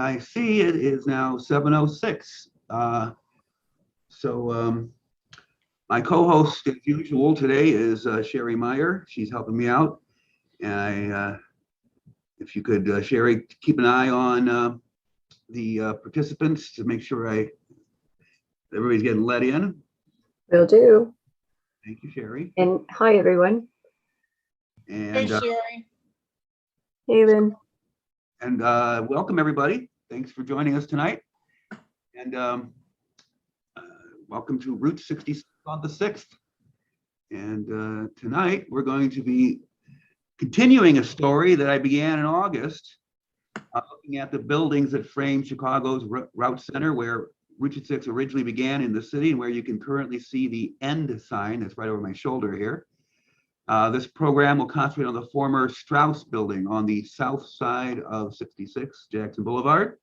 I see it is now 7:06. My co-host, as usual, today is Sherry Meyer. She's helping me out. And if you could, Sherry, keep an eye on the participants to make sure everybody's getting let in. Will do. Thank you, Sherry. And hi, everyone. And, Hey, Sherry. Hey, Lynn. And welcome, everybody. Thanks for joining us tonight. And welcome to Route 66 on the 6th. And tonight we're going to be continuing a story that I began in August, looking at the buildings that frame Chicago's Route Center, where Route 66 originally began in the city, and where you can currently see the end sign that's right over my shoulder here. This program will concentrate on the former Straus building on the south side of 66 Jackson Boulevard.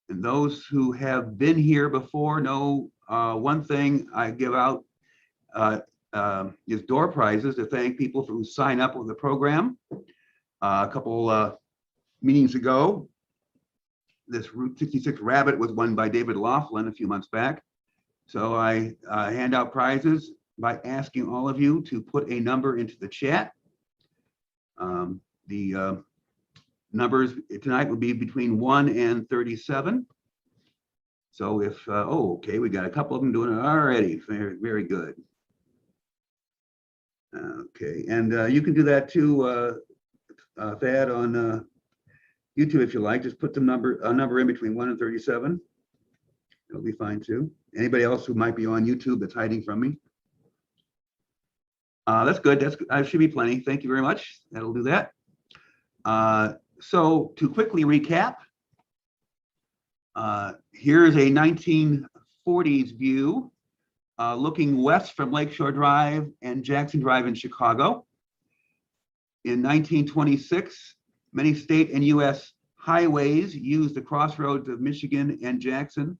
And those who have been here before know one thing I give out is door prizes to thank people who sign up with the program. A couple meetings ago, this Route 66 rabbit was won by David Laughlin a few months back. So I hand out prizes by asking all of you to put a number into the chat. The numbers tonight will be between 1 and 37. So if, okay, we got a couple of them doing it already. Very, very good. Okay, and you can do that too, Thad, on YouTube if you like. Just put a number in between 1 and 37. It'll be fine too. Anybody else who might be on YouTube that's hiding from me? That's good. That should be plenty. Thank you very much. That'll do that. So to quickly recap, here's a 1940s view looking west from Lakeshore Drive and Jackson Drive in Chicago. In 1926, many state and U.S. highways used the crossroads of Michigan and Jackson.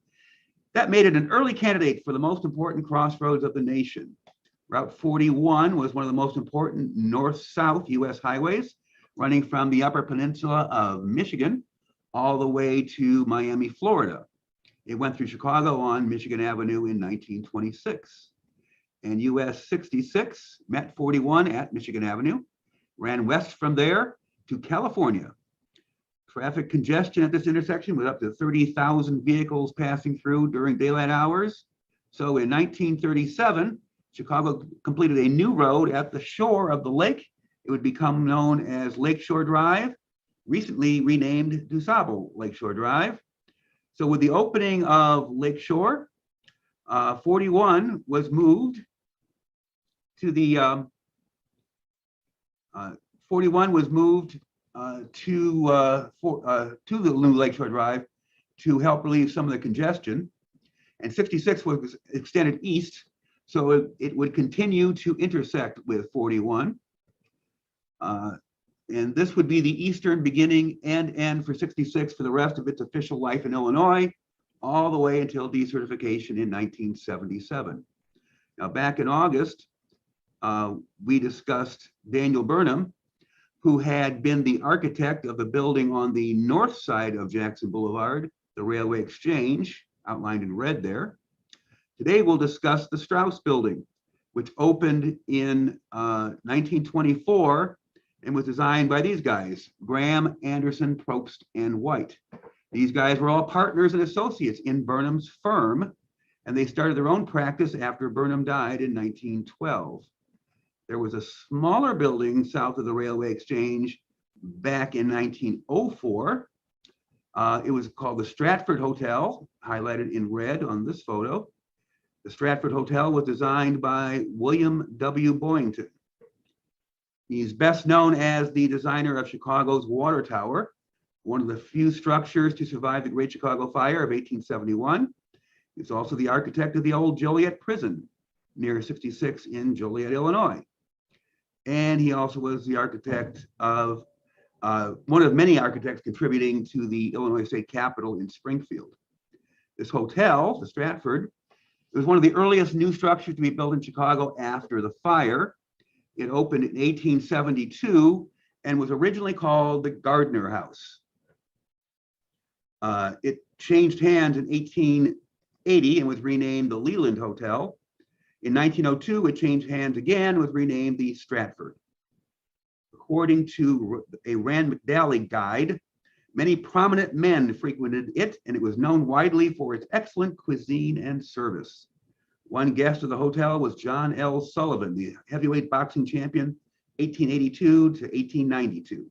That made it an early candidate for the most important crossroads of the nation. Route 41 was one of the most important north-south U.S. highways, running from the Upper Peninsula of Michigan all the way to Miami, Florida. It went through Chicago on Michigan Avenue in 1926. And US 66 met 41 at Michigan Avenue, ran west from there to California. Traffic congestion at this intersection was up to 30,000 vehicles passing through during daylight hours. So in 1937, Chicago completed a new road at the shore of the lake. It would become known as Lakeshore Drive, recently renamed DuSable Lakeshore Drive. So with the opening of Lakeshore, 41 was moved to the to the new Lakeshore Drive to help relieve some of the congestion. And 66 was extended east, so it would continue to intersect with 41. And this would be the eastern beginning and end for 66 for the rest of its official life in Illinois, all the way until decertification in 1977. Now, back in August, we discussed Daniel Burnham, who had been the architect of the building on the north side of Jackson Boulevard, the Railway Exchange, outlined in red there. Today, we'll discuss the Straus building, which opened in 1924 and was designed by these guys, Graham, Anderson, Probst, and White. These guys were all partners and associates in Burnham's firm, and they started their own practice after Burnham died in 1912. There was a smaller building south of the Railway Exchange back in 1904. It was called the Stratford Hotel, highlighted in red on this photo. The Stratford Hotel was designed by William W. Boynton. He's best known as the designer of Chicago's Water Tower, one of the few structures to survive the Great Chicago Fire of 1871. He's also the architect of the old Joliet Prison near 66 in Joliet, Illinois. And he also was the architect of one of many architects contributing to the Illinois State Capitol in Springfield. This hotel, the Stratford, was one of the earliest new structures to be built in Chicago after the fire. It opened in 1872 and was originally called the Gardner House. It changed hands in 1880 and was renamed the Leland Hotel. In 1902, it changed hands again, was renamed the Stratford. According to a Rand McNally guide, many prominent men frequented it, and it was known widely for its excellent cuisine and service. One guest of the hotel was John L. Sullivan, the heavyweight boxing champion, 1882 to 1892.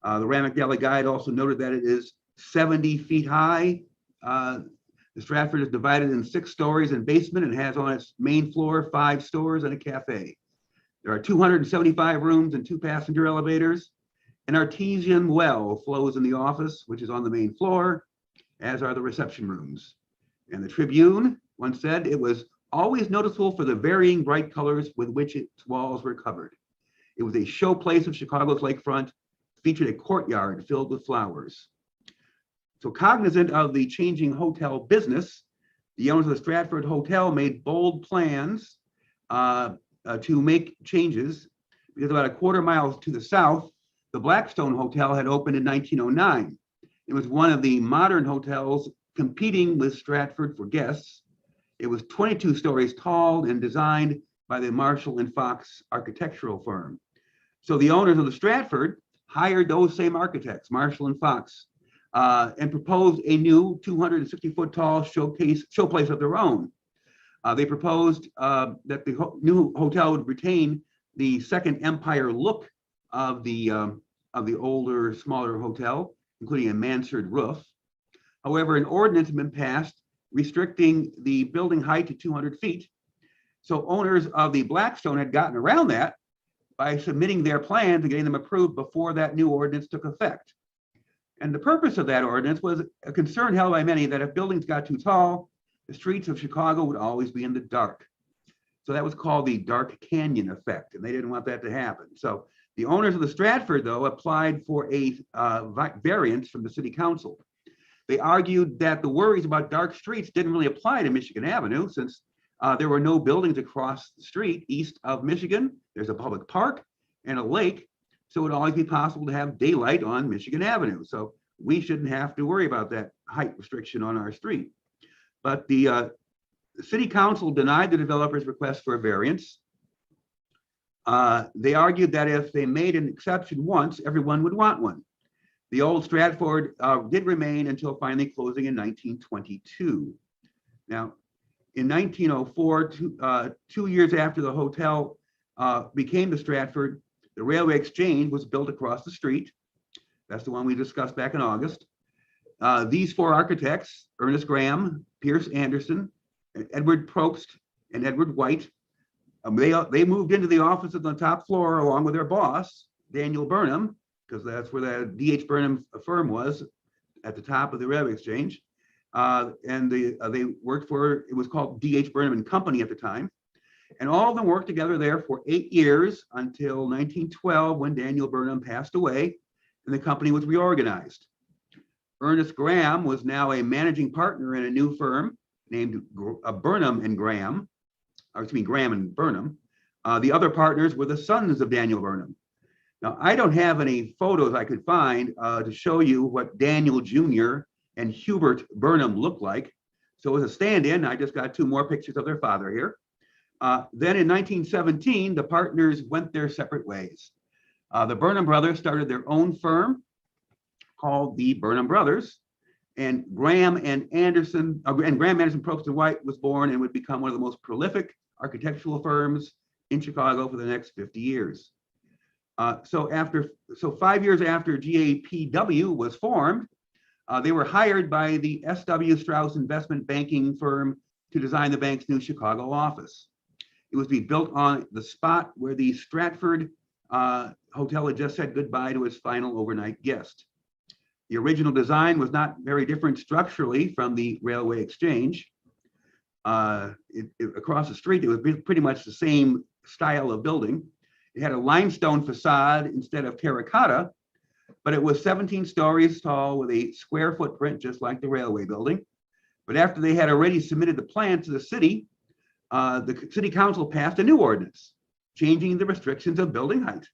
The Rand McNally guide also noted that it is 70 feet high. The Stratford is divided in 6 stories and basement and has on its main floor 5 stores and a cafe. There are 275 rooms and 2 passenger elevators. An artesian well flows in the office, which is on the main floor, as are the reception rooms. And the Tribune once said it was always noticeable for the varying bright colors with which its walls were covered. It was a showplace of Chicago's lakefront, featured a courtyard filled with flowers. So cognizant of the changing hotel business, the owners of the Stratford Hotel made bold plans to make changes, because about a quarter mile to the south, the Blackstone Hotel had opened in 1909. It was one of the modern hotels competing with Stratford for guests. It was 22 stories tall and designed by the Marshall and Fox architectural firm. So the owners of the Stratford hired those same architects, Marshall and Fox, and proposed a new 260-foot tall showplace of their own. They proposed that the new hotel would retain the Second Empire look of the older, smaller hotel, including a mansard roof. However, an ordinance had been passed restricting the building height to 200 feet. So owners of the Blackstone had gotten around that by submitting their plans and getting them approved before that new ordinance took effect. And the purpose of that ordinance was a concern held by many that if buildings got too tall, the streets of Chicago would always be in the dark. So that was called the Dark Canyon effect, and they didn't want that to happen. So the owners of the Stratford, though, applied for a variance from the city council. They argued that the worries about dark streets didn't really apply to Michigan Avenue, since there were no buildings across the street east of Michigan. There's a public park and a lake, so it would always be possible to have daylight on Michigan Avenue. So we shouldn't have to worry about that height restriction on our street. But the city council denied the developer's request for a variance. They argued that if they made an exception once, everyone would want one. The old Stratford did remain until finally closing in 1922. Now, in 1904, 2 years after the hotel became the Stratford, the Railway Exchange was built across the street. That's the one we discussed back in August. These 4 architects, Ernest Graham, Pierce Anderson, Edward Probst, and Edward White, they moved into the office on the top floor along with their boss, Daniel Burnham, because that's where the D.H. Burnham firm was at the top of the Railway Exchange. And they worked for, it was called D.H. Burnham and Company at the time. And all of them worked together there for 8 years until 1912, when Daniel Burnham passed away and the company was reorganized. Ernest Graham was now a managing partner in a new firm named Burnham and Graham, or excuse me, Graham and Burnham. The other partners were the sons of Daniel Burnham. Now, I don't have any photos I could find to show you what Daniel Jr. and Hubert Burnham looked like. So as a stand-in, I just got 2 more pictures of their father here. Then in 1917, the partners went their separate ways. The Burnham brothers started their own firm called the Burnham Brothers, and Graham Anderson, Probst and White was born and would become one of the most prolific architectural firms in Chicago for the next 50 years. So 5 years after GAPW was formed, they were hired by the S.W. Straus Investment banking firm to design the bank's new Chicago office. It was to be built on the spot where the Stratford Hotel had just said goodbye to its final overnight guest. The original design was not very different structurally from the Railway Exchange. Across the street, it was pretty much the same style of building. It had a limestone facade instead of terracotta, but it was 17 stories tall with a square footprint, just like the railway building. But after they had already submitted the plan to the city council passed a new ordinance, changing the restrictions of building height.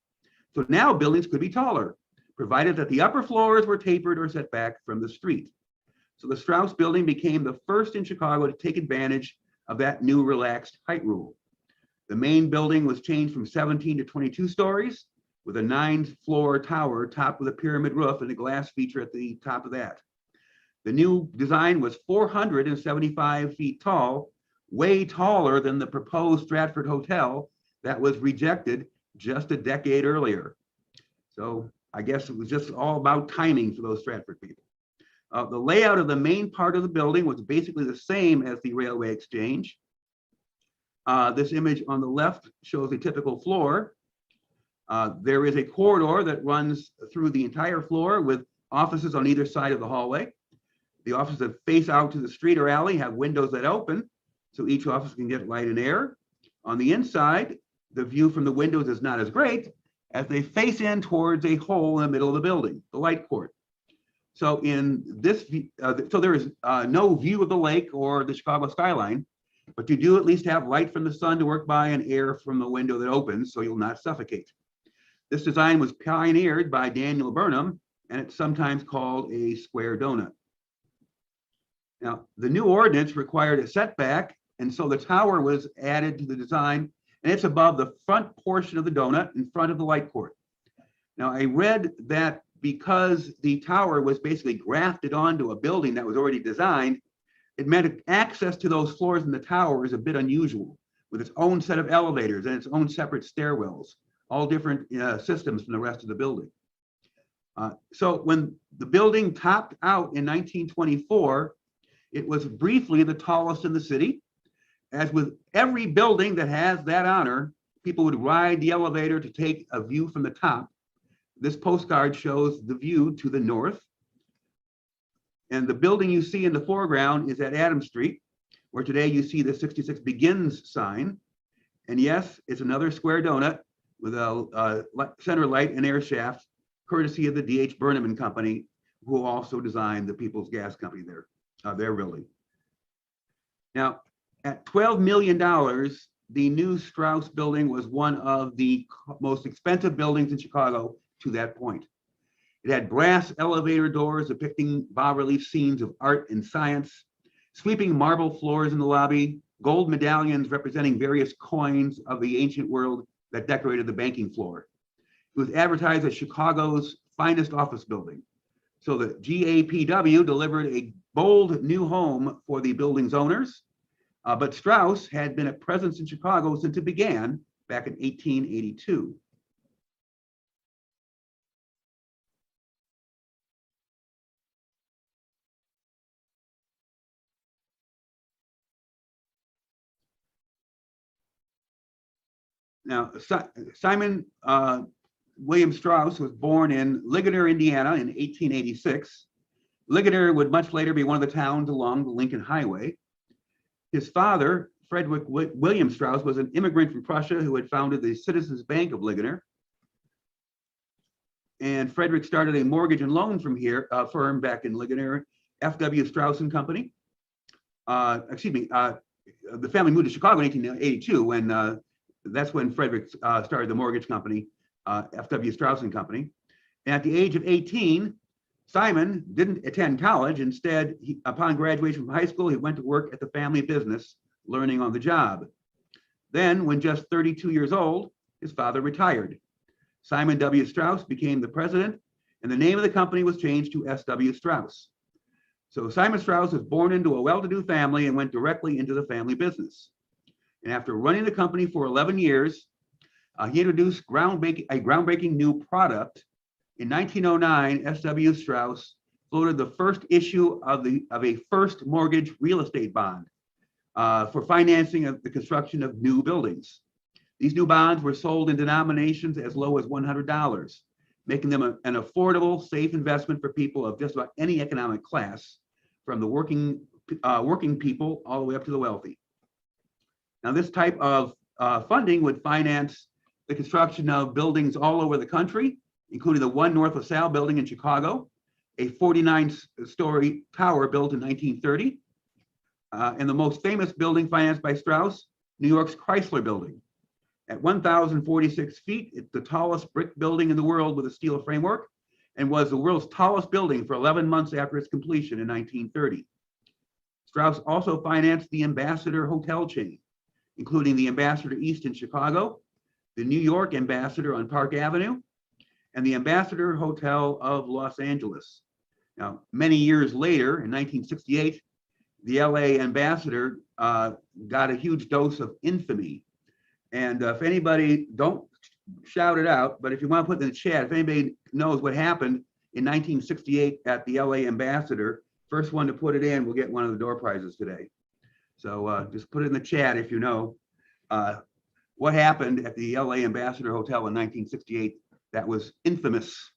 So now buildings could be taller, provided that the upper floors were tapered or set back from the street. So the Straus building became the first in Chicago to take advantage of that new relaxed height rule. The main building was changed from 17 to 22 stories, with a 9-floor tower topped with a pyramid roof and a glass feature at the top of that. The new design was 475 feet tall, way taller than the proposed Stratford Hotel that was rejected just a decade earlier. So I guess it was just all about timing for those Stratford people. The layout of the main part of the building was basically the same as the Railway Exchange. This image on the left shows a typical floor. There is a corridor that runs through the entire floor with offices on either side of the hallway. The offices that face out to the street or alley have windows that open, so each office can get light and air. On the inside, the view from the windows is not as great as they face in towards a hole in the middle of the building, the light court. So in this, so there is no view of the lake or the Chicago skyline, but you do at least have light from the sun to work by and air from the window that opens, so you'll not suffocate. This design was pioneered by Daniel Burnham, and it's sometimes called a square donut. Now, the new ordinance required a setback, and so the tower was added to the design, and it's above the front portion of the donut in front of the light court. Now, I read that because the tower was basically grafted onto a building that was already designed, it meant access to those floors in the tower is a bit unusual, with its own set of elevators and its own separate stairwells, all different systems from the rest of the building. So when the building topped out in 1924, it was briefly the tallest in the city. As with every building that has that honor, people would ride the elevator to take a view from the top. This postcard shows the view to the north. And the building you see in the foreground is at Adams Street, where today you see the 66 Begins sign. And yes, it's another square donut with a center light and air shaft, courtesy of the D.H. Burnham and Company, who also designed the People's Gas Company there, their building. Now, at $12 million, the new Straus building was one of the most expensive buildings in Chicago to that point. It had brass elevator doors depicting bas-relief scenes of art and science, sweeping marble floors in the lobby, gold medallions representing various coins of the ancient world that decorated the banking floor. It was advertised as Chicago's finest office building. So the GAPW delivered a bold new home for the building's owners, but Straus had been a presence in Chicago since it began back in 1882. Now, Simon William Straus was born in Ligonier, Indiana in 1886. Ligonier would much later be one of the towns along the Lincoln Highway. His father, Frederick William Straus, was an immigrant from Prussia who had founded the Citizens Bank of Ligonier. And Frederick started a mortgage and loan firm back in Ligonier, F.W. Straus and Company. The family moved to Chicago in 1882 when that's when Frederick started the mortgage company, F.W. Straus and Company. And at the age of 18, Simon didn't attend college. Instead, upon graduation from high school, he went to work at the family business, learning on the job. Then, when just 32 years old, his father retired. Simon W. Straus became the president, and the name of the company was changed to S.W. Straus. So Simon Straus was born into a well-to-do family and went directly into the family business. And after running the company for 11 years, he introduced a groundbreaking new product. In 1909, S.W. Straus floated the first issue of a first mortgage real estate bond for financing of the construction of new buildings. These new bonds were sold in denominations as low as $100, making them an affordable, safe investment for people of just about any economic class, from the working people all the way up to the wealthy. Now, this type of funding would finance the construction of buildings all over the country, including the One North LaSalle building in Chicago, a 49-story tower built in 1930, and the most famous building financed by Straus, New York's Chrysler building. At 1,046 feet, it's the tallest brick building in the world with a steel framework and was the world's tallest building for 11 months after its completion in 1930. Straus also financed the Ambassador Hotel chain, including the Ambassador East in Chicago, the New York Ambassador on Park Avenue, and the Ambassador Hotel of Los Angeles. Now, many years later, in 1968, the LA Ambassador got a huge dose of infamy. And if anybody, don't shout it out, but if you want to put it in the chat, if anybody knows what happened in 1968 at the LA Ambassador, first one to put it in will get one of the door prizes today. So just put it in the chat if you know what happened at the LA Ambassador Hotel in 1968 that was infamous.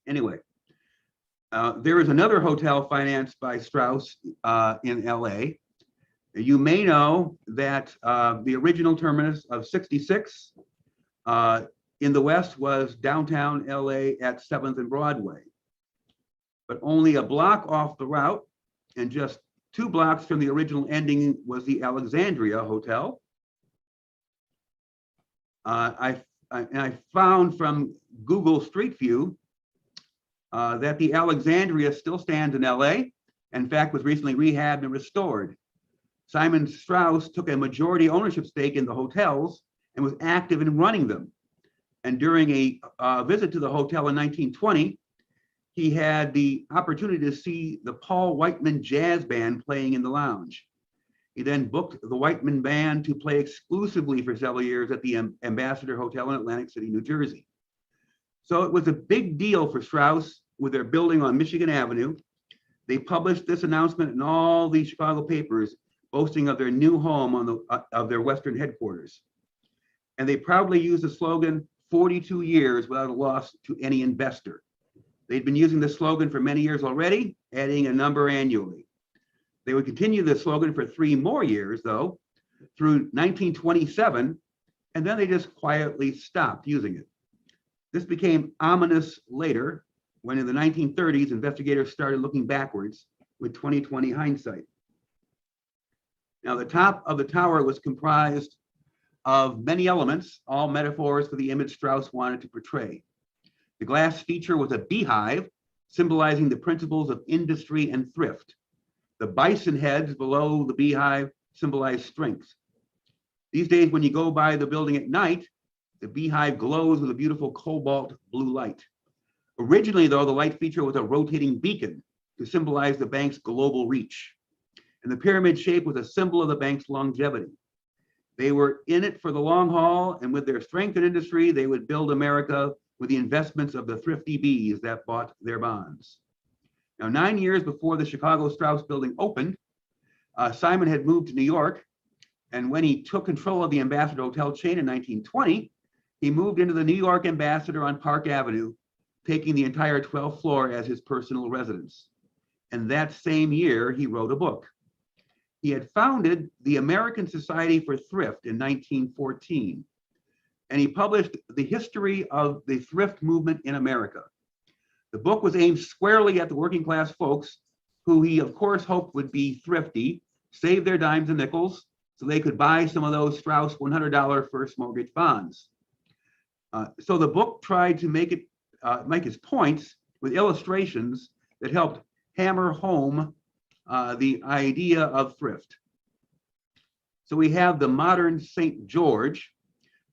Anyway, there is another hotel financed by Straus in LA. You may know that the original terminus of 66 in the west was downtown LA at 7th and Broadway. But only a block off the route and just 2 blocks from the original ending was the Alexandria Hotel. I found from Google Street View that the Alexandria still stands in LA. In fact, was recently rehabbed and restored. Simon Straus took a majority ownership stake in the hotels and was active in running them. And during a visit to the hotel in 1920, he had the opportunity to see the Paul Whiteman Jazz Band playing in the lounge. He then booked the Whiteman Band to play exclusively for several years at the Ambassador Hotel in Atlantic City, New Jersey. So it was a big deal for Straus with their building on Michigan Avenue. They published this announcement in all the Chicago papers, boasting of their new home on of their Western headquarters. And they proudly used the slogan, 42 years without a loss to any investor. They'd been using the slogan for many years already, adding a number annually. They would continue the slogan for 3 more years, though, through 1927, and then they just quietly stopped using it. This became ominous later, when in the 1930s, investigators started looking backwards with 20/20 hindsight. Now, the top of the tower was comprised of many elements, all metaphors for the image Straus wanted to portray. The glass feature was a beehive, symbolizing the principles of industry and thrift. The bison heads below the beehive symbolize strength. These days, when you go by the building at night, the beehive glows with a beautiful cobalt blue light. Originally, though, the light feature was a rotating beacon to symbolize the bank's global reach. And the pyramid shape was a symbol of the bank's longevity. They were in it for the long haul, and with their strength in industry, they would build America with the investments of the thrifty bees that bought their bonds. Now, 9 years before the Chicago Straus building opened, Simon had moved to New York, and when he took control of the Ambassador Hotel chain in 1920, he moved into the New York Ambassador on Park Avenue, taking the entire 12th floor as his personal residence. And that same year, he wrote a book. He had founded the American Society for Thrift in 1914, and he published The History of the Thrift Movement in America. The book was aimed squarely at the working class folks who he, of course, hoped would be thrifty, save their dimes and nickels so they could buy some of those Straus $100 first mortgage bonds. So the book tried to make his points with illustrations that helped hammer home the idea of thrift. So we have the modern St. George,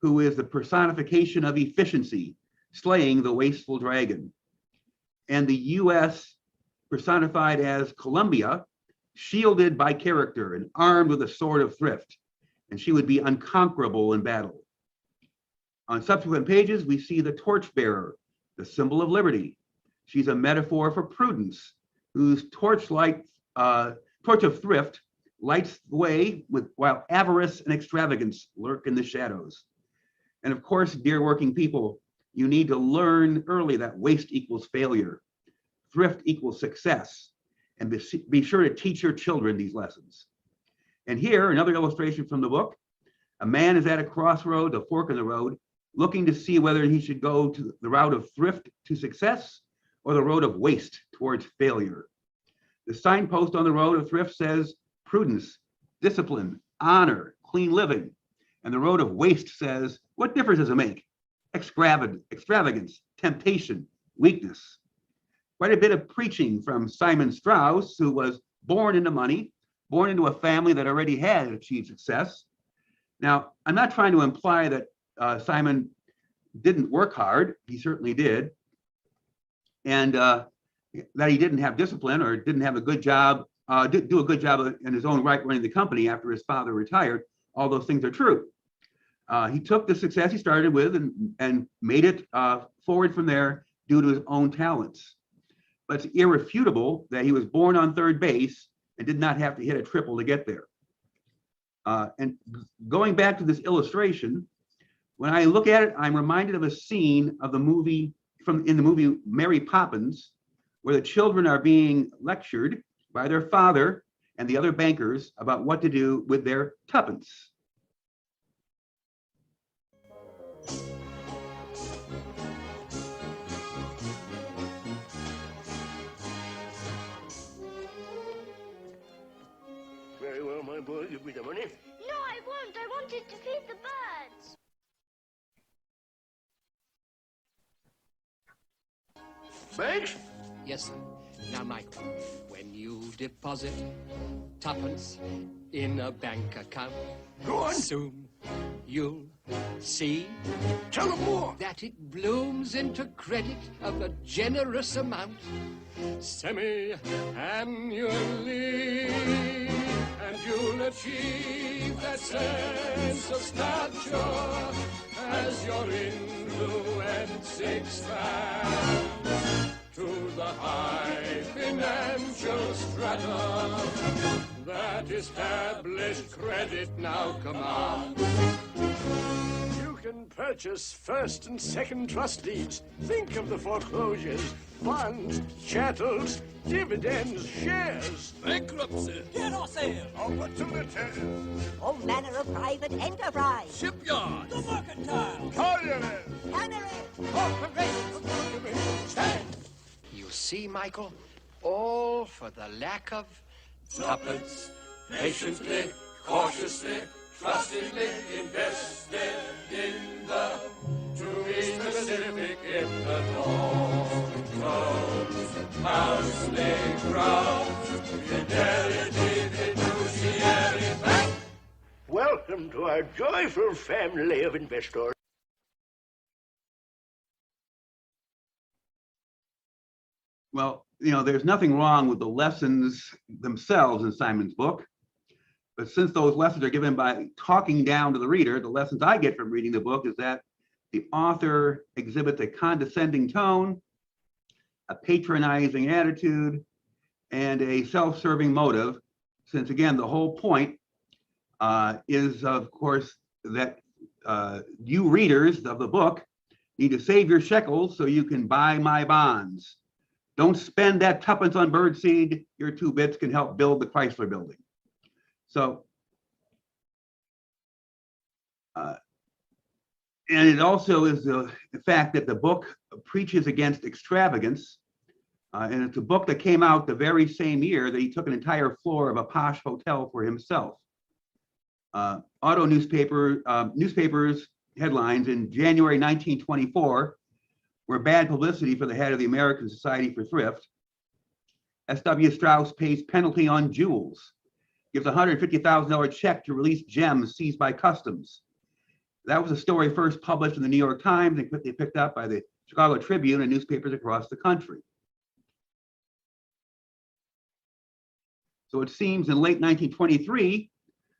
who is the personification of efficiency, slaying the wasteful dragon. And the US personified as Columbia, shielded by character and armed with a sword of thrift, and she would be unconquerable in battle. On subsequent pages, we see the torchbearer, the symbol of liberty. She's a metaphor for prudence, whose torch of thrift lights the way while avarice and extravagance lurk in the shadows. And of course, dear working people, you need to learn early that waste equals failure, thrift equals success, and be sure to teach your children these lessons. And here, another illustration from the book. A man is at a crossroad, a fork in the road, looking to see whether he should go to the route of thrift to success or the road of waste towards failure. The signpost on the road of thrift says prudence, discipline, honor, clean living. And the road of waste says, what difference does it make? Extravagance, temptation, weakness. Quite a bit of preaching from Simon Straus, who was born into money, born into a family that already had achieved success. Now, I'm not trying to imply that Simon didn't work hard. He certainly did. And that he didn't have discipline or didn't have a good job, do a good job in his own right running the company after his father retired. All those things are true. He took the success he started with and made it forward from there due to his own talents. But it's irrefutable that he was born on third base and did not have to hit a triple to get there. And going back to this illustration, when I look at it, I'm reminded of a scene of the movie in the movie Mary Poppins, where the children are being lectured by their father and the other bankers about what to do with their tuppence. Very well, my boy, give me the money. No, I won't. I wanted to feed the birds. Banks? Yes, sir. Now, Michael, when you deposit tuppence in a bank account, Go on. soon you'll see Tell them more. that it blooms into credit of a generous amount, semi-annually, and you'll achieve that sense of stature as your influence expands to the high financial strata that established credit now commands. You can purchase first and second trust deeds. Think of the foreclosures, bonds, chattels, dividends, shares. Bankruptcy, general sale, Opportunities. All manner of private enterprise, shipyard, the mercantile, Collieries. cannery, Stand. You see, Michael, all for the lack of tuppence, patiently, cautiously, trustingly invested in the to be specific in the tones, housely ground, fidelity, fiduciary bank. Welcome to our joyful family of investors. Well, there's nothing wrong with the lessons themselves in Simon's book. But since those lessons are given by talking down to the reader, the lessons I get from reading the book is that the author exhibits a condescending tone, a patronizing attitude, and a self-serving motive, since again, the whole point is, of course, that you readers of the book need to save your shekels so you can buy my bonds. Don't spend that tuppence on birdseed. Your 2 bits can help build the Chrysler building. So, and it also is the fact that the book preaches against extravagance. And it's a book that came out the very same year that he took an entire floor of a posh hotel for himself. Newspapers headlines in January 1924 were bad publicity for the head of the American Society for Thrift. S.W. Straus pays penalty on jewels, gives a $150,000 check to release gems seized by customs. That was a story first published in the New York Times and quickly picked up by the Chicago Tribune and newspapers across the country. So it seems in late 1923,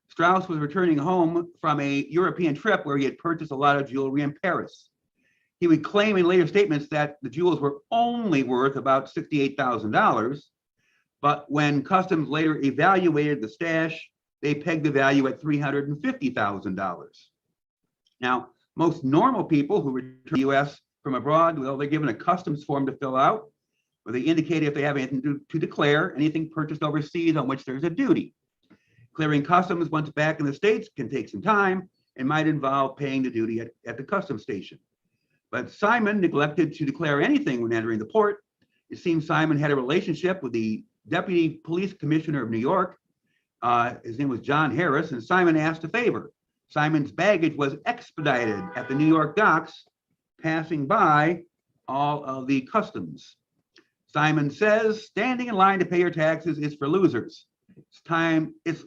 Straus was returning home from a European trip where he had purchased a lot of jewelry in Paris. He would claim in later statements that the jewels were only worth about $68,000, but when customs later evaluated the stash, they pegged the value at $350,000. Now, most normal people who return to the U.S. from abroad, well, they're given a customs form to fill out, where they indicate if they have anything to declare, anything purchased overseas on which there's a duty. Clearing customs once back in the States can take some time and might involve paying the duty at the customs station. But Simon neglected to declare anything when entering the port. It seems Simon had a relationship with the Deputy Police Commissioner of New York. His name was John Harris, and Simon asked a favor. Simon's baggage was expedited at the New York docks, passing by all of the customs. Simon says, standing in line to pay your taxes is for losers. It's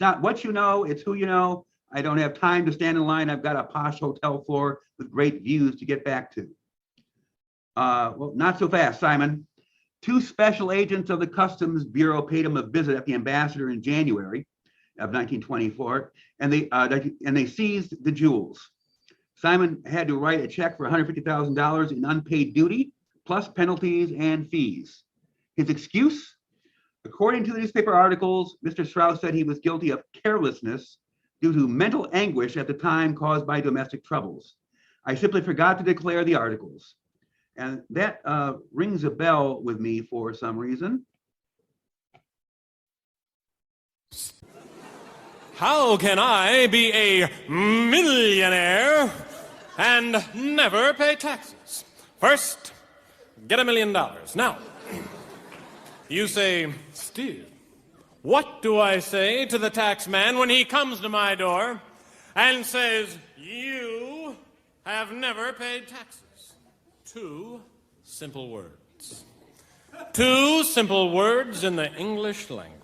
not what you know, it's who you know. I don't have time to stand in line. I've got a posh hotel floor with great views to get back to. Well, not so fast, Simon. 2 special agents of the Customs Bureau paid him a visit at the Ambassador in January of 1924, and they seized the jewels. Simon had to write a check for $150,000 in unpaid duty, plus penalties and fees. His excuse? According to the newspaper articles, Mr. Straus said he was guilty of carelessness due to mental anguish at the time caused by domestic troubles. I simply forgot to declare the articles. And that rings a bell with me for some reason. How can I be a millionaire and never pay taxes? First, get $1 million. Now, you say, Steve, what do I say to the tax man when he comes to my door and says, you have never paid taxes? 2 simple words. 2 simple words in the English language.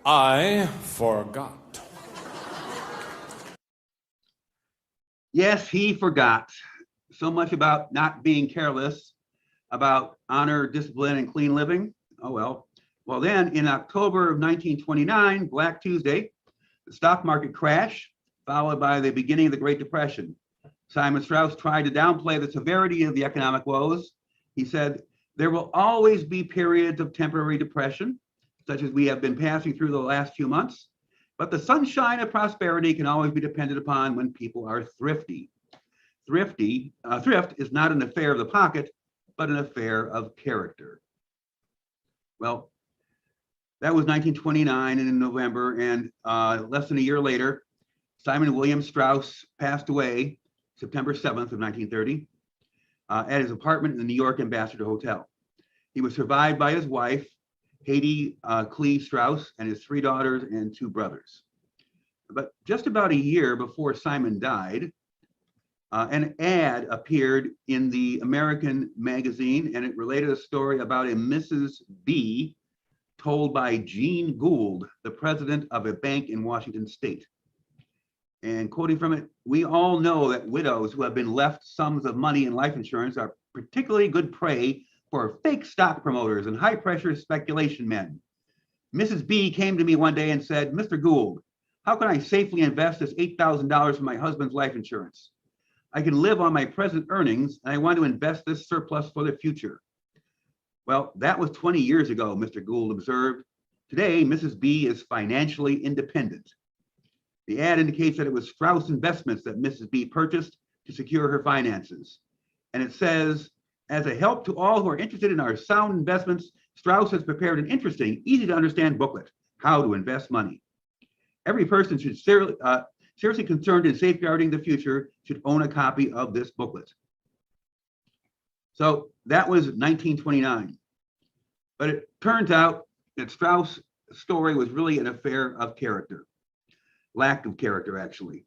I forgot. Yes, he forgot. So much about not being careless, about honor, discipline, and clean living. Oh, well. Well, then in October of 1929, Black Tuesday, the stock market crash, followed by the beginning of the Great Depression. Simon Straus tried to downplay the severity of the economic woes. He said, there will always be periods of temporary depression, such as we have been passing through the last few months, but the sunshine of prosperity can always be depended upon when people are thrifty. Thrift is not an affair of the pocket, but an affair of character. Well, that was 1929 and in November, and less than a year later, Simon William Straus passed away September 7th of 1930 at his apartment in the New York Ambassador Hotel. He was survived by his wife, Haiti Clee Straus, and his 3 daughters and 2 brothers. But just about a year before Simon died, an ad appeared in the American magazine, and it related a story about a Mrs. B told by Jean Gould, the president of a bank in Washington State. And quoting from it, we all know that widows who have been left sums of money in life insurance are particularly good prey for fake stock promoters and high-pressure speculation men. Mrs. B came to me one day and said, Mr. Gould, how can I safely invest this $8,000 for my husband's life insurance? I can live on my present earnings, and I want to invest this surplus for the future. Well, that was 20 years ago, Mr. Gould observed. Today, Mrs. B is financially independent. The ad indicates that it was Straus Investments that Mrs. B purchased to secure her finances. And it says, as a help to all who are interested in our sound investments, Straus has prepared an interesting, easy to understand booklet, How to Invest Money. Every person should seriously concerned in safeguarding the future should own a copy of this booklet. So that was 1929. But it turns out that Straus' story was really an affair of character. Lack of character, actually.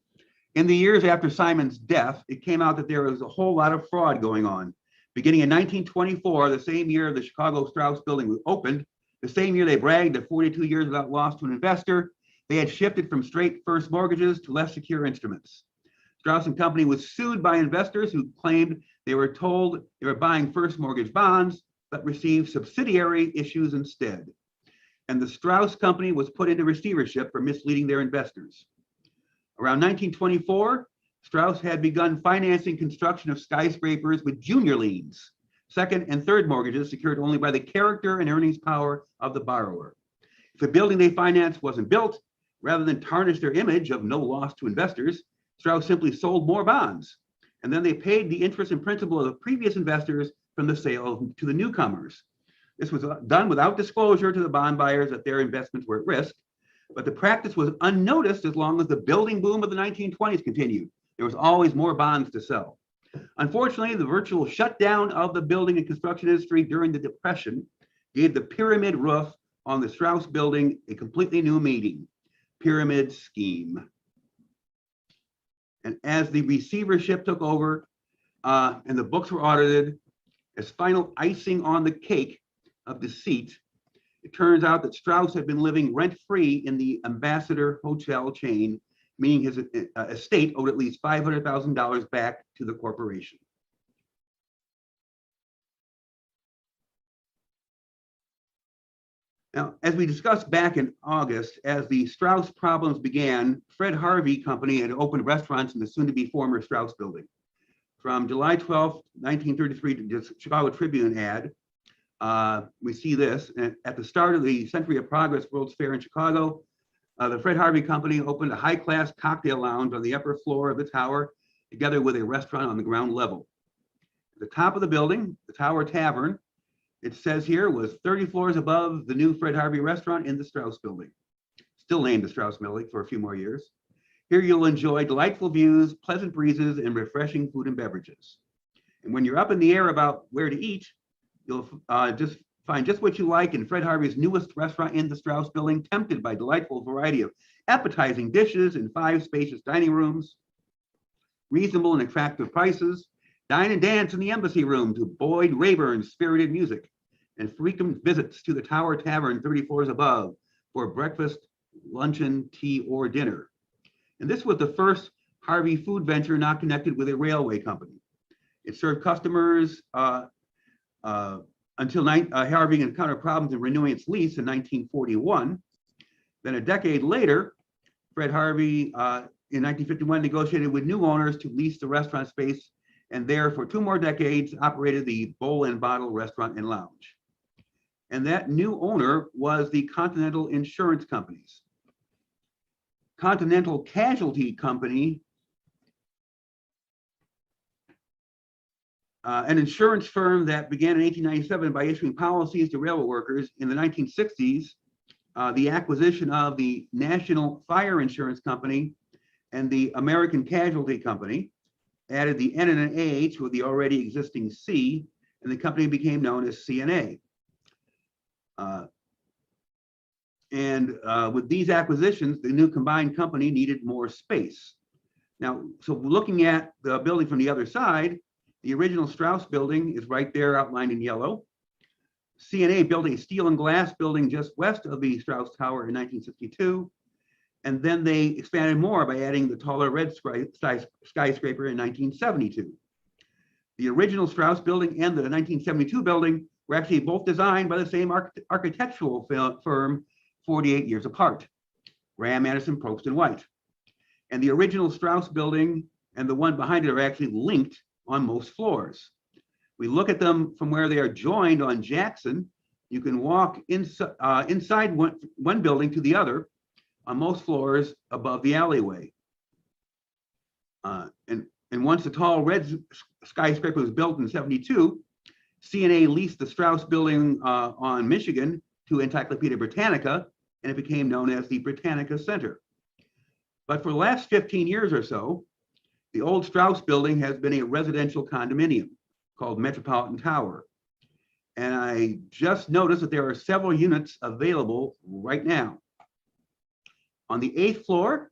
In the years after Simon's death, it came out that there was a whole lot of fraud going on. Beginning in 1924, the same year the Chicago Straus building was opened, the same year they bragged of 42 years without loss to an investor, they had shifted from straight first mortgages to less secure instruments. Straus & Company was sued by investors who claimed they were told they were buying first mortgage bonds, but received subsidiary issues instead. And the Straus Company was put into receivership for misleading their investors. Around 1924, Straus had begun financing construction of skyscrapers with junior liens, second and third mortgages secured only by the character and earnings power of the borrower. If the building they financed wasn't built, rather than tarnish their image of no loss to investors, Straus simply sold more bonds, and then they paid the interest and principal of the previous investors from the sale to the newcomers. This was done without disclosure to the bond buyers that their investments were at risk, but the practice was unnoticed as long as the building boom of the 1920s continued. There was always more bonds to sell. Unfortunately, the virtual shutdown of the building and construction industry during the Depression gave the pyramid roof on the Straus building a completely new meaning. pyramid scheme. And as the receivership took over and the books were audited, as final icing on the cake of deceit, it turns out that Straus had been living rent-free in the Ambassador Hotel chain, meaning his estate owed at least $500,000 back to the corporation. Now, as we discussed back in August, as the Straus problems began, Fred Harvey Company had opened restaurants in the soon-to-be former Straus building. From July 12, 1933 to the Chicago Tribune ad, we see this. At the start of the Century of Progress World's Fair in Chicago, the Fred Harvey Company opened a high-class cocktail lounge on the upper floor of the tower, together with a restaurant on the ground level. At the top of the building, the Tower Tavern, it says here, was 30 floors above the new Fred Harvey restaurant in the Straus building. Still named the Straus building for a few more years. Here you'll enjoy delightful views, pleasant breezes, and refreshing food and beverages. And when you're up in the air about where to eat, you'll just find just what you like in Fred Harvey's newest restaurant in the Straus building, tempted by delightful variety of appetizing dishes in 5 spacious dining rooms, reasonable and attractive prices. Dine and dance in the embassy room to Boyd Rayburn's spirited music, and frequent visits to the Tower Tavern 30 floors above for breakfast, luncheon, tea, or dinner. And this was the first Harvey food venture not connected with a railway company. It served customers until Harvey encountered problems in renewing its lease in 1941. Then a decade later, Fred Harvey in 1951 negotiated with new owners to lease the restaurant space, and there for 2 more decades operated the Bowl and Bottle Restaurant and Lounge. And that new owner was the Continental Insurance Companies. Continental Casualty Company, an insurance firm that began in 1897 by issuing policies to railroad workers. In the 1960s, the acquisition of the National Fire Insurance Company and the American Casualty Company added the N and an A to the already existing C, and the company became known as CNA. With these acquisitions, the new combined company needed more space. Now, so looking at the building from the other side, the original Straus building is right there outlined in yellow. CNA built a steel and glass building just west of the Straus Tower in 1962. And then they expanded more by adding the taller red skyscraper in 1972. The original Straus building and the 1972 building were actually both designed by the same architectural firm 48 years apart, Graham, Anderson, Probst, and White. And the original Straus building and the one behind it are actually linked on most floors. We look at them from where they are joined on Jackson. You can walk inside one building to the other on most floors above the alleyway. And once the tall red skyscraper was built in 72, CNA leased the Straus building on Michigan to Encyclopedia Britannica, and it became known as the Britannica Center. But for the last 15 years or so, the old Straus building has been a residential condominium called Metropolitan Tower. And I just noticed that there are several units available right now. On the 8th floor,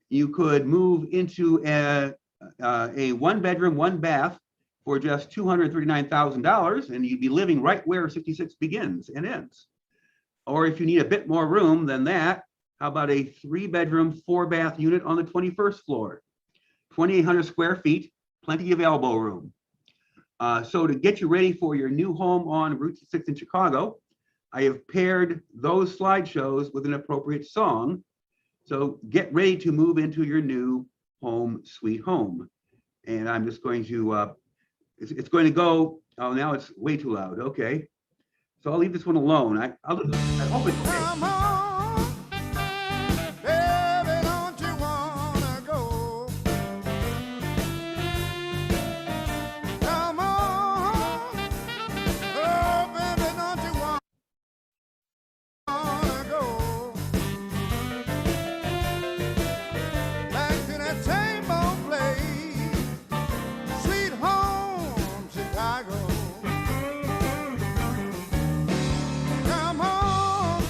you could move into a 1-bedroom, 1-bath for just $239,000, and you'd be living right where 66 begins and ends. Or if you need a bit more room than that, how about a 3-bedroom, 4-bath unit on the 21st floor? 2,800 square feet, plenty of elbow room. So to get you ready for your new home on Route 6 in Chicago, I have paired those slideshows with an appropriate song. So get ready to move into your new home, sweet home. And I'm just going to, it's going to go, oh, now it's way too loud. Okay. So I'll leave this one alone. I hope it's okay. Come on, baby, don't you wanna go? Come on, oh, baby, don't you wanna go? Back to that same old place, sweet home, Chicago. Come on,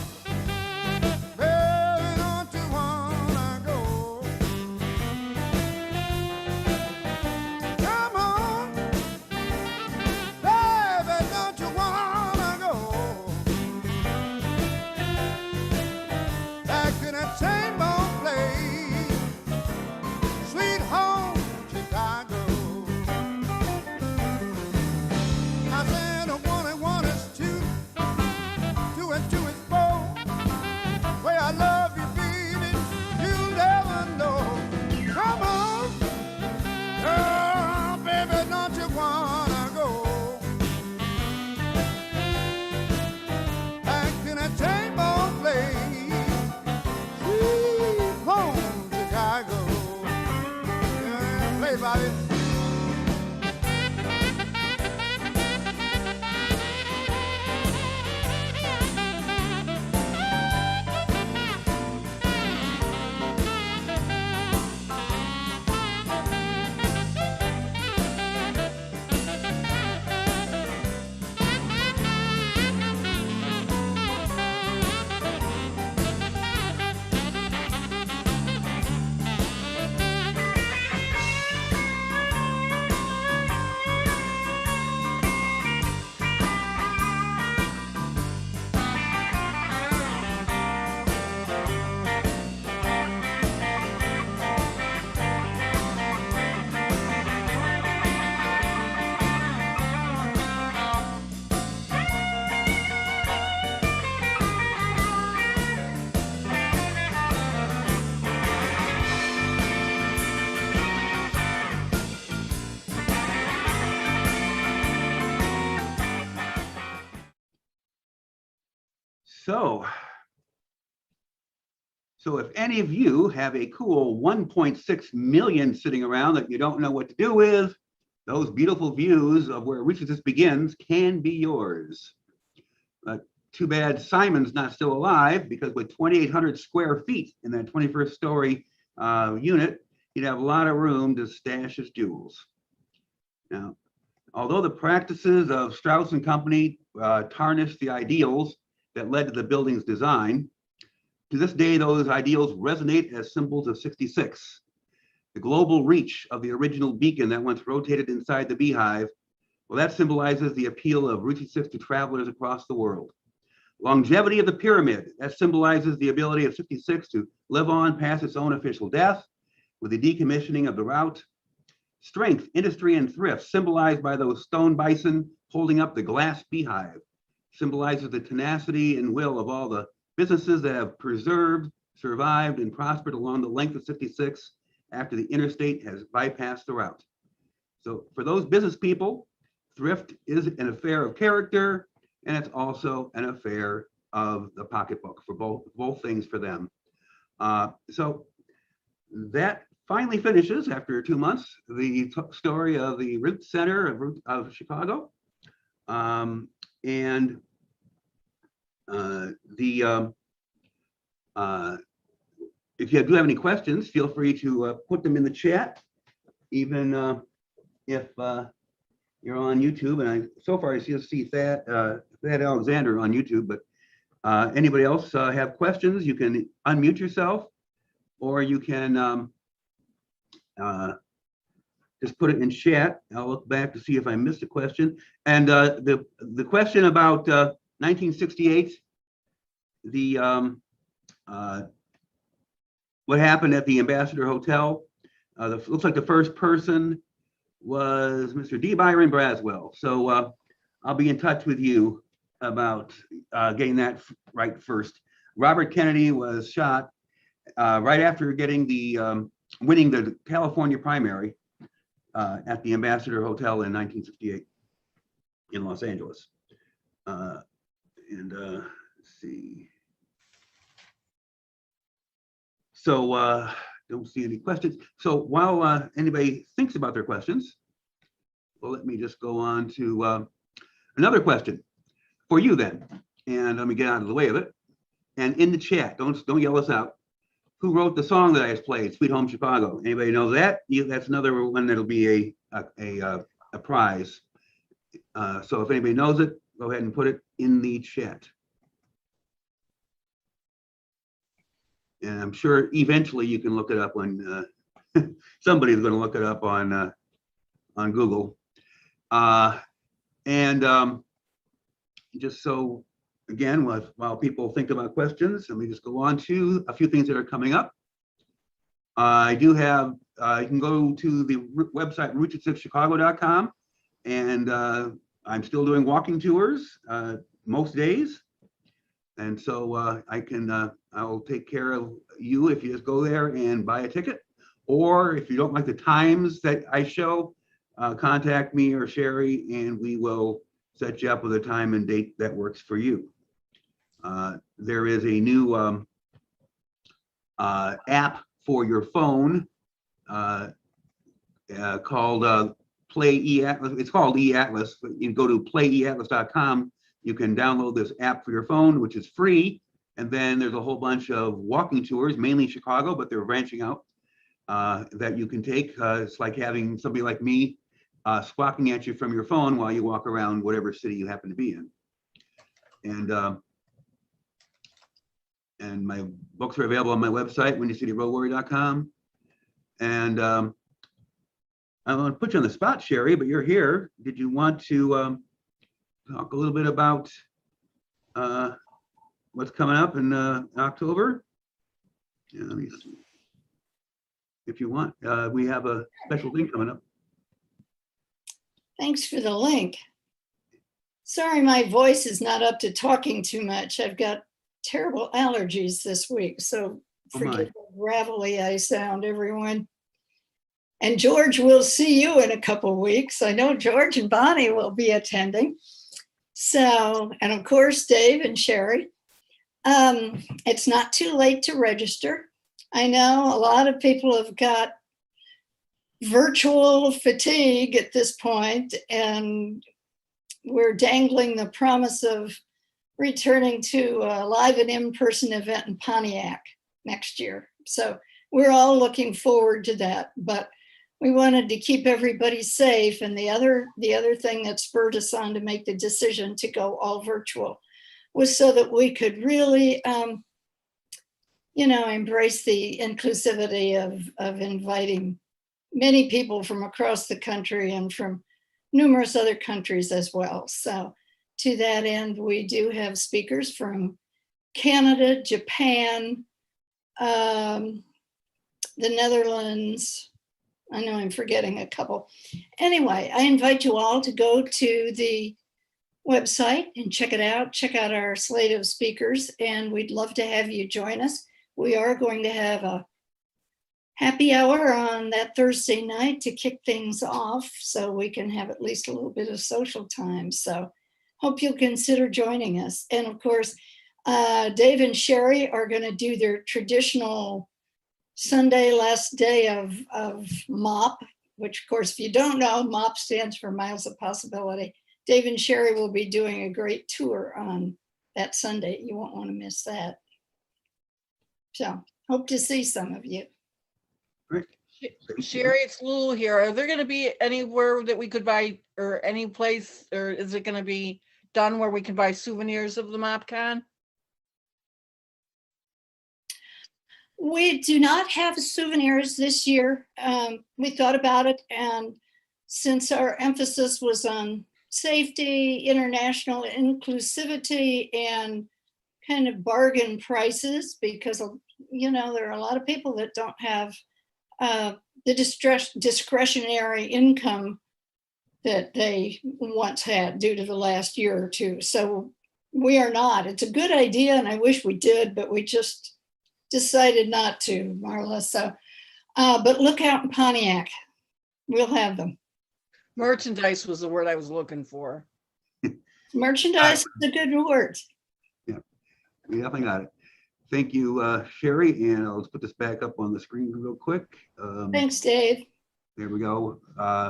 So if any of you have a cool 1.6 million sitting around that you don't know what to do with, those beautiful views of where Richards begins can be yours. Too bad Simon's not still alive, because with 2,800 square feet in that 21st story unit, he'd have a lot of room to stash his jewels. Now, although the practices of Straus and Company tarnished the ideals that led to the building's design, to this day, those ideals resonate as symbols of 66. The global reach of the original beacon that once rotated inside the beehive, well, that symbolizes the appeal of Route 66 to travelers across the world. Longevity of the pyramid, that symbolizes the ability of 66 to live on past its own official death with the decommissioning of the route. Strength, industry, and thrift, symbolized by those stone bison holding up the glass beehive, symbolizes the tenacity and will of all the businesses that have preserved, survived, and prospered along the length of 66 after the interstate has bypassed the route. So for those business people, thrift is an affair of character, and it's also an affair of the pocketbook for both things for them. So that finally finishes, after 2 months, the story of the root center of Chicago. If you do have any questions, feel free to put them in the chat, even if you're on YouTube. And so far I see Thad Alexander on YouTube, but anybody else have questions, you can unmute yourself, or you can just put it in chat. I'll look back to see if I missed a question. And the question about 1968, what happened at the Ambassador Hotel, looks like the first person was Mr. D. Byron Braswell. So I'll be in touch with you about getting that right first. Robert Kennedy was shot right after getting winning the California primary at the Ambassador Hotel in 1968 in Los Angeles. Let's see. So don't see any questions. So while anybody thinks about their questions, well, let me just go on to another question for you then. And let me get out of the way of it. And in the chat, don't yell us out. Who wrote the song that I just played, Sweet Home Chicago? Anybody knows that? That's another one that'll be a prize. So if anybody knows it, go ahead and put it in the chat. And I'm sure eventually you can look it up on, somebody's going to look it up on Google. Just so, again, while people think about questions, let me just go on to a few things that are coming up. I do have, you can go to the website route66chicago.com, and I'm still doing walking tours most days. And so I'll take care of you if you just go there and buy a ticket. Or if you don't like the times that I show, contact me or Sherry, and we will set you up with a time and date that works for you. There is a new app for your phone called Play eAtlas. It's called eAtlas, but you go to playeatlas.com. You can download this app for your phone, which is free. And then there's a whole bunch of walking tours, mainly Chicago, but they're branching out, that you can take. It's like having somebody like me squawking at you from your phone while you walk around whatever city you happen to be in. And my books are available on my website, windycityroadwarrior.com. And I don't want to put you on the spot, Sherry, but you're here. Did you want to talk a little bit about what's coming up in October? Yeah, let me see. If you want, we have a special thing coming up. Thanks for the link. Sorry, my voice is not up to talking too much. I've got terrible allergies this week, so forgive how gravelly I sound, everyone. And George, we'll see you in a couple of weeks. I know George and Bonnie will be attending. So, and of course, Dave and Sherry. It's not too late to register. I know a lot of people have got virtual fatigue at this point, and we're dangling the promise of returning to a live and in-person event in Pontiac next year. So we're all looking forward to that, but we wanted to keep everybody safe. And the other thing that spurred us on to make the decision to go all virtual was so that we could really, embrace the inclusivity of inviting many people from across the country and from numerous other countries as well. So to that end, we do have speakers from Canada, Japan, the Netherlands. I know I'm forgetting a couple. Anyway, I invite you all to go to the website and check it out. Check out our slate of speakers, and we'd love to have you join us. We are going to have a happy hour on that Thursday night to kick things off so we can have at least a little bit of social time. So hope you'll consider joining us. And of course, Dave and Sherry are going to do their traditional Sunday last day of MOP, which of course, if you don't know, MOP stands for Miles of Possibility. Dave and Sherry will be doing a great tour on that Sunday. You won't want to miss that. So hope to see some of you. Great. Sherry, it's Lulu here. Are there going to be anywhere that we could buy, or any place, or is it going to be done where we can buy souvenirs of the MopCon? We do not have souvenirs this year. We thought about it, and since our emphasis was on safety, international inclusivity, and kind of bargain prices, because there are a lot of people that don't have the discretionary income that they once had due to the last year or two. So we are not. It's a good idea, and I wish we did, but we just decided not to, Marla. So, but look out in Pontiac. We'll have them. Merchandise was the word I was looking for. Merchandise is a good word. Yeah, we definitely got it. Thank you, Sherry, and I'll just put this back up on the screen real quick. Thanks, Dave. There we go.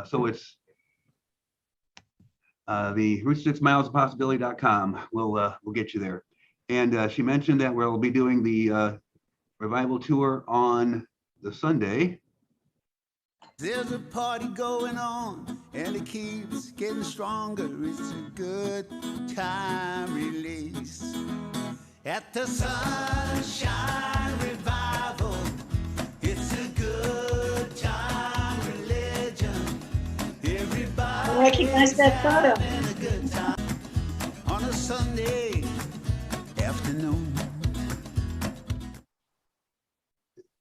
So it's the route6milesofpossibility.com. We'll get you there. And she mentioned that we'll be doing the revival tour on the Sunday. There's a party going on and it keeps getting stronger. It's a good time release at the Sunshine Revival. It's a good time religion. Everybody I recognize that photo. having a good time on a Sunday afternoon.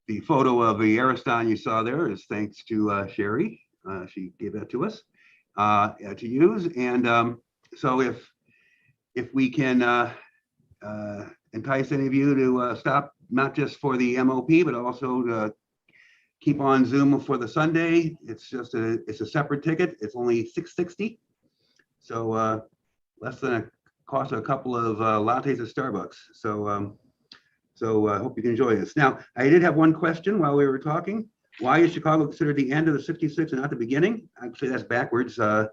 The photo of the Ariston you saw there is thanks to Sherry. She gave that to us to use. And so if we can entice any of you to stop, not just for the MOP, but also to keep on Zoom for the Sunday, it's a separate ticket. It's only $6.60. So less than a cost of a couple of lattes at Starbucks. So I hope you can enjoy this. Now, I did have one question while we were talking. Why is Chicago considered the end of the 66 and not the beginning? I'd say that's backwards, Mr.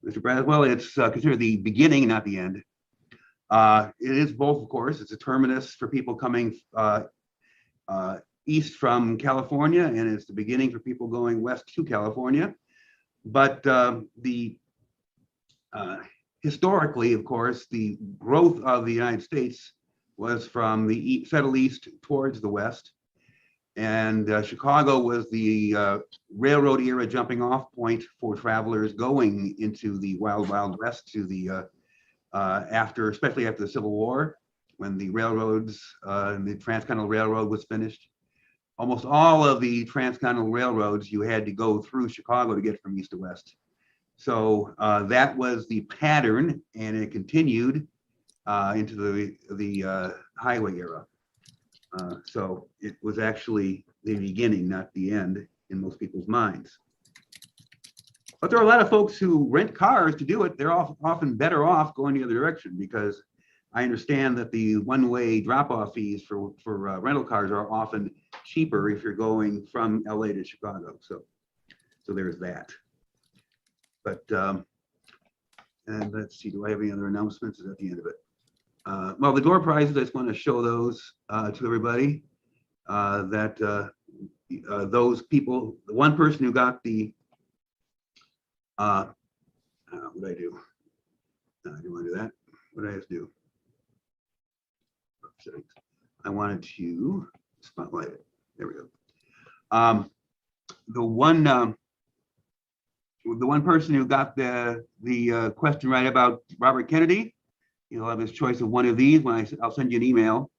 Braswell. It's considered the beginning, not the end. It is both, of course. It's a terminus for people coming east from California, and it's the beginning for people going west to California. But historically, of course, the growth of the United States was from the settled east towards the west. And Chicago was the railroad era jumping off point for travelers going into the wild, wild west to the especially after the Civil War, when the railroads, the Transcontinental Railroad was finished. Almost all of the Transcontinental Railroads, you had to go through Chicago to get from east to west. So that was the pattern, and it continued into the highway era. So it was actually the beginning, not the end, in most people's minds. But there are a lot of folks who rent cars to do it. They're often better off going the other direction, because I understand that the one-way drop-off fees for rental cars are often cheaper if you're going from LA to Chicago. So there's that. But and let's see, do I have any other announcements? Is that the end of it? Well, the door prizes, I just want to show those to everybody. Those people, the one person who got the, what did I do? No, I didn't want to do that. What did I just do? I wanted to spotlight it. There we go. The one person who got the question right about Robert Kennedy, he'll have his choice of one of these when I'll send you an email,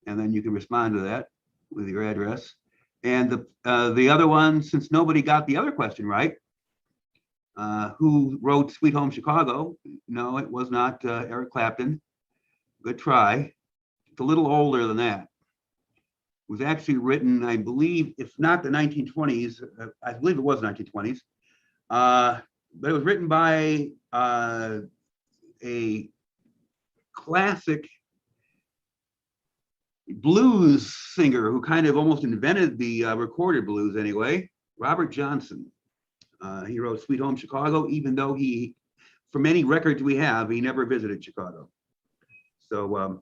and then you can respond to that with your address. And the other one, since nobody got the other question right, who wrote Sweet Home Chicago? No, it was not Eric Clapton. Good try. It's a little older than that. It was actually written, I believe, if not the 1920s, I believe it was 1920s, but it was written by a classic blues singer who kind of almost invented the recorded blues anyway, Robert Johnson. He wrote Sweet Home Chicago, even though from any records we have, he never visited Chicago. So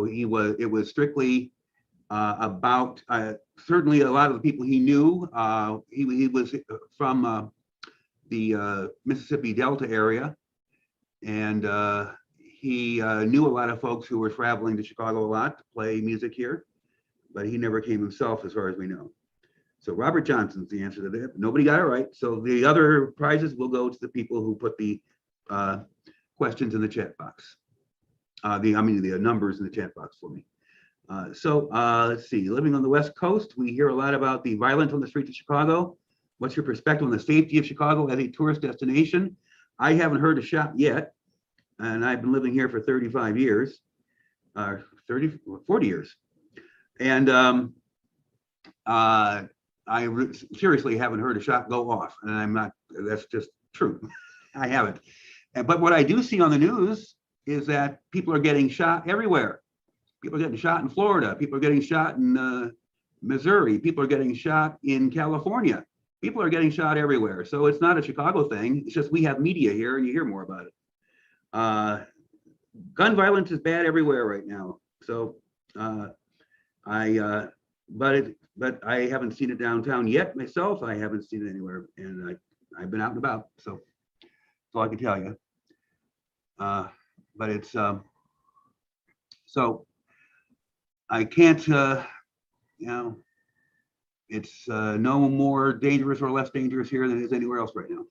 it was strictly about, certainly a lot of the people he knew. He was from the Mississippi Delta area, and he knew a lot of folks who were traveling to Chicago a lot to play music here, but he never came himself as far as we know. So Robert Johnson's the answer to that. Nobody got it right. So the other prizes will go to the people who put the questions in the chat box. The numbers in the chat box for me. Let's see, living on the West Coast, we hear a lot about the violence on the streets of Chicago. What's your perspective on the safety of Chicago as a tourist destination? I haven't heard a shot yet, and I've been living here for 35 years, 40 years. And seriously haven't heard a shot go off, and I'm not, that's just true. I haven't. But what I do see on the news is that people are getting shot everywhere. People are getting shot in Florida. People are getting shot in Missouri. People are getting shot in California. People are getting shot everywhere. So it's not a Chicago thing. It's just we have media here and you hear more about it. Gun violence is bad everywhere right now. So but I haven't seen it downtown yet myself. I haven't seen it anywhere, and I've been out and about. So that's all I can tell you. But it's so I can't, it's no more dangerous or less dangerous here than it is anywhere else right now.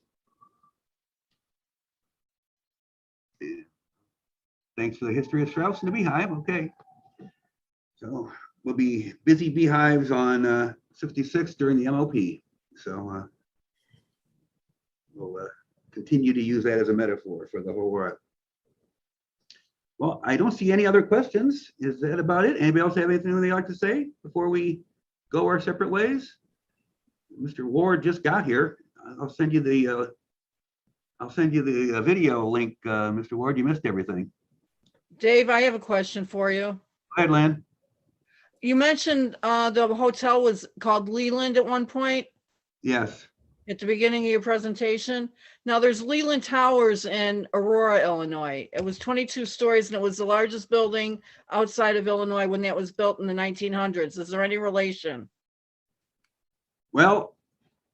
Thanks for the history of Straus and the beehive. Okay. So we'll be busy beehives on 66 during the MOP. So we'll continue to use that as a metaphor for the whole world. Well, I don't see any other questions. Is that about it? Anybody else have anything they'd like to say before we go our separate ways? Mr. Ward just got here. I'll send you the video link, Mr. Ward. You missed everything. Dave, I have a question for you. Go ahead, Lynn. You mentioned the hotel was called Leland at one point. Yes. At the beginning of your presentation. Now there's Leland Towers in Aurora, Illinois. It was 22 stories and it was the largest building outside of Illinois when that was built in the 1900s. Is there any relation? Well,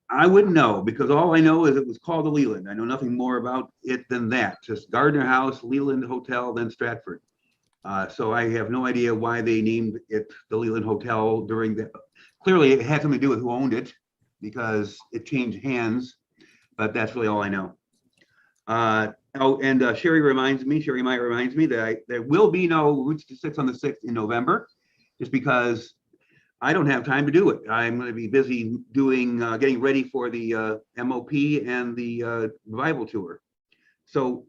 I wouldn't know, because all I know is it was called the Leland. I know nothing more about it than that. Just Gardner House, Leland Hotel, then Stratford. So I have no idea why they named it the Leland Hotel during the, clearly it had something to do with who owned it, because it changed hands, but that's really all I know. Sherry Meyer reminds me that there will be no Route 66 on the 6th in November, just because I don't have time to do it. I'm going to be busy doing, getting ready for the MOP and the revival tour. So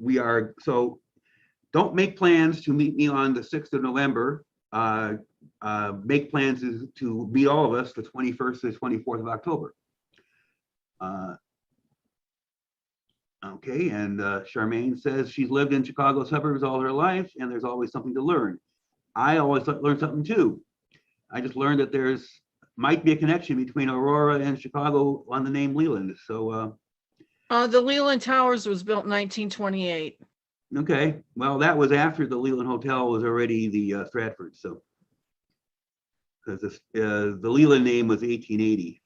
don't make plans to meet me on the 6th of November. Make plans to meet all of us the 21st to the 24th of October. Okay, and Charmaine says she's lived in Chicago suburbs all her life, and there's always something to learn. I always learn something too. I just learned that there's might be a connection between Aurora and Chicago on the name Leland. So, The Leland Towers was built in 1928. okay, well, that was after the Leland Hotel was already the Stratford. So, because the Leland name was 1880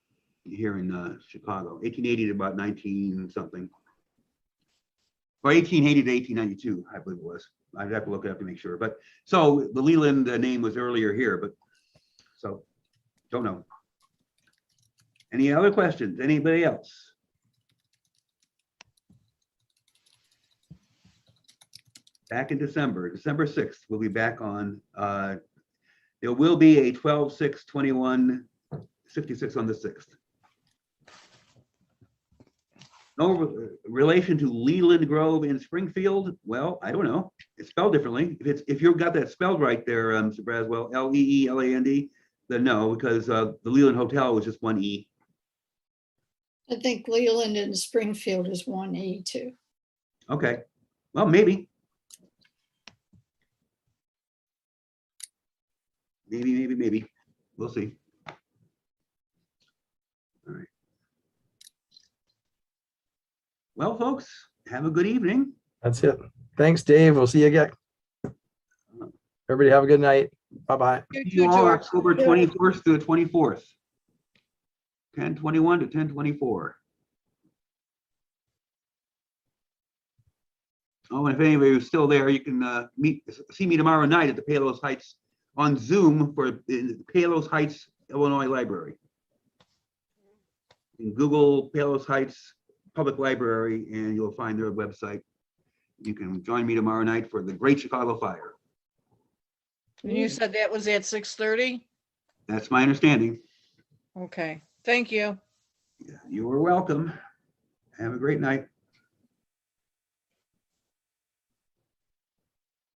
here in Chicago, 1880 to about 19 something. Or 1880 to 1892, I believe it was. I'd have to look it up to make sure. But so the Leland name was earlier here, but so don't know. Any other questions? Anybody else? Back in December 6th, we'll be back on. There will be a 12/6/21 66 on the 6th. No relation to Leland Grove in Springfield? Well, I don't know. It's spelled differently. If you've got that spelled right there, Mr. Braswell, Leeland, then no, because the Leland Hotel was just one E. I think Leland and Springfield is one E too. Okay, well, maybe. Maybe. We'll see. All right. Well, folks, have a good evening. That's it. Thanks, Dave. We'll see you again. Everybody have a good night. Bye-bye. You See too, you all George. October 21st to the 24th. 10/21 to 10/24. Oh, and if anybody who's still there, you can see me tomorrow night at the Palos Heights on Zoom for the Palos Heights, Illinois Library. You can Google Palos Heights Public Library and you'll find their website. You can join me tomorrow night for the Great Chicago Fire. And you said that was at 6:30? That's my understanding. Okay, thank you. You are welcome. Have a great night.